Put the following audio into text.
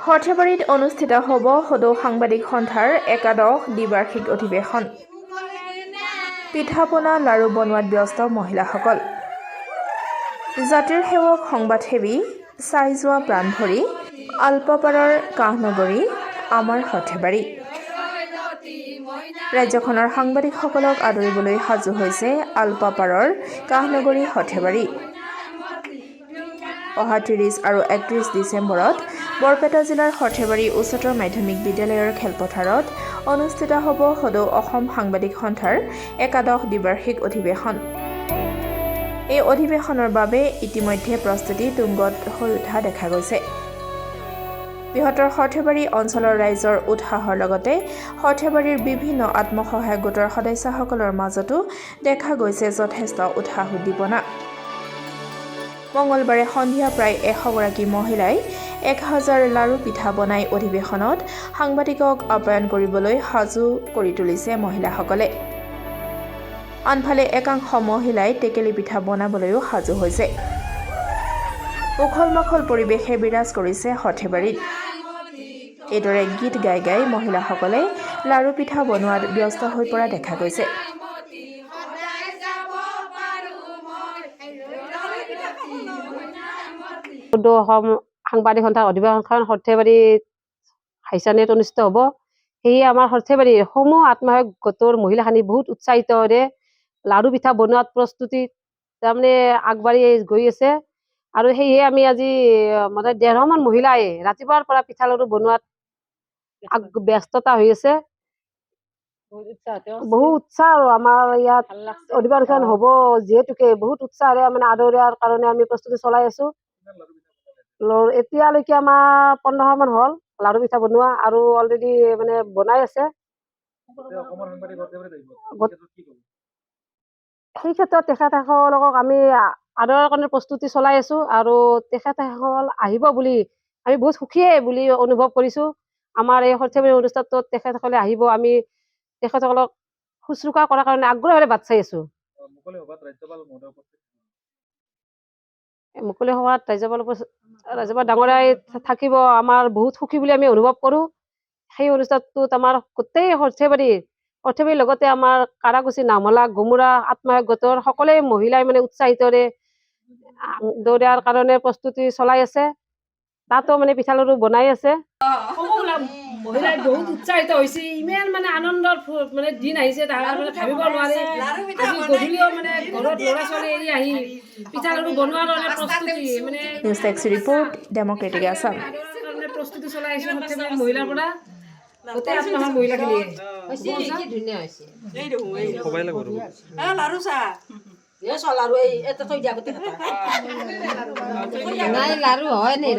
সৰ্থেবাৰীত অনুষ্ঠিত হ'ব সদৌ সাংবাদিক সন্থাৰ একাদশ দ্বিবাৰ্ষিক অধিৱেশন। পিঠা-পনা লাড়ু বনোৱাত ব্যস্ত মহিলাসকল। জাতিৰ সেৱক সংবাদসেৱী চাই যোৱা প্ৰাণ ভৰি আলপাপাৰৰ কাঁহনগৰী আমাৰ সৰ্থেবাৰী। ৰাজ্যখনৰ সাংবাদিকসকলক আদৰিবলৈ সাজু হৈছে আলপাপাৰৰ কাঁহনগৰী সৰ্থেবাৰী। অহা 30 আৰু 31 ডিচেম্বৰত বৰপেটা জিলাৰ সৰ্থেবাৰী উচ্চতৰ মাধ্যমিক বিদ্যালয়ৰ খেলপথাৰত অনুষ্ঠিত হ'ব সদৌ অসম সাংবাদিক সন্থাৰ একাদশ দ্বিবাৰ্ষিক অধিৱেশন। এই অধিৱেশনৰ বাবে ইতিমধ্যে প্ৰস্তুতি তুংগত হৈ উঠা দেখা গৈছে। বৃহত্তৰ সৰ্থেবাৰী অঞ্চলৰ ৰাইজৰ উৎসাহৰ লগতে সৰ্থেবাৰীৰ বিভিন্ন আত্মসহায়ক গোটৰ সদস্যসকলৰ মাজতো দেখা গৈছে যথেষ্ট উৎসাহ উদ্দীপনা। মঙলবাৰে সন্ধিয়া প্ৰায় 100 গৰাকী মহিলাই 1000 লাড়ু পিঠা বনাই অধিৱেশনত সাংবাদিকক আপ্যায়ন কৰিবলৈ সাজু কৰি তুলিছে মহিলাসকলে। আনফালে একাংশ মহিলাই টেকেলি পিঠা বনাবলৈও সাজু হৈছে। উখল-মাখল পৰিৱেশে বিৰাজ কৰিছে সৰ্থেবাৰীত। এইদৰে গীত গাই গাই মহিলাসকলে লাড়ু পিঠা বনোৱাত ব্যস্ত হৈ পৰা দেখা গৈছে। সদৌ অসম সাংবাদিক সন্থাৰ অধিৱেশনখন সৰ্থেবাৰীত হাইচানেত অনুষ্ঠিত হ'ব। সেয়ে আমাৰ সৰ্থেবাৰীৰ সমূহ আত্মসহায়ক গোটৰ মহিলাখিনি বহুত উৎসাহিতৰে লাড়ু পিঠা বনোৱাত প্ৰস্তুতি তাৰমানে আগবাঢ়ি গৈ আছে। আৰু সেয়ে আমি আজি মানে 150 মান মহিলাই ৰাতিপুৱাৰ পৰা পিঠা লাড়ু বনোৱাত ব্যস্ততা হৈ আছে। বহু উৎসাহ আৰু আমাৰ ইয়াত অধিৱেশন হ'ব যিহেতুকে বহুত উৎসাহেৰে মানে আদৰাৰ কাৰণে আমি প্ৰস্তুতি চলাই আছো। এতিয়ালৈকে আমাৰ 15 মান হ'ল লাড়ু পিঠা বনোৱা আৰু অলৰেডি মানে বনাই আছে। সেই ক্ষেত্ৰত তেখেতসকলক আমি আদৰাৰ কাৰণে প্ৰস্তুতি চলাই আছো আৰু তেখেতসকল আহিব বুলি আমি বহুত সুখীয়ে বুলি অনুভৱ কৰিছো। আমাৰ এই সৰ্থেবাৰী অনুষ্ঠানটোত তেখেতসকলে আহিব, আমি তেখেতসকলক শুশ্ৰূষা কৰাৰ কাৰণে আগ্ৰহেৰে বাট চাই আছো। মুকলি সভাত ৰাজ্যপাল ডাঙৰীয়াই থাকিব আমাৰ বহুত সুখী বুলি আমি অনুভৱ কৰোঁ। সেই অনুষ্ঠানটোত আমাৰ গোটেই সৰ্থেবাৰীৰ লগতে আমাৰ কাৰাকুচি, নামহলা, গুমুৰা আত্মসহায়ক গোটৰ সকলোৱে মহিলাই মানে উৎসাহিতৰে দৌৰাৰ কাৰণে প্ৰস্তুতি চলাই আছে। তাতো মানে পিঠা লাড়ু বনাই আছে। মহিলাই বহুত উৎসাহিত হৈছে। ইমান মানে আনন্দৰ মানে দিন আহিছে ভাবিব নোৱাৰে। গধূলিও মানে ঘৰত ল'ৰা ছোৱালী এৰি আহি পিঠা লাড়ু বনোৱাৰ কাৰণে প্ৰস্তুতি মানে নিউজ টেক্স ৰিপৰ্ট ডেমক্ৰেটিক আছাম। প্ৰস্তুতি চলাই আহিছে সৰ্থেবাৰীৰ মহিলাৰ পৰা গোটেই আত্মসহায়ক মহিলাখিনিয়ে। কি ধুনীয়া হৈছে। নাই লাড়ু হয় নাই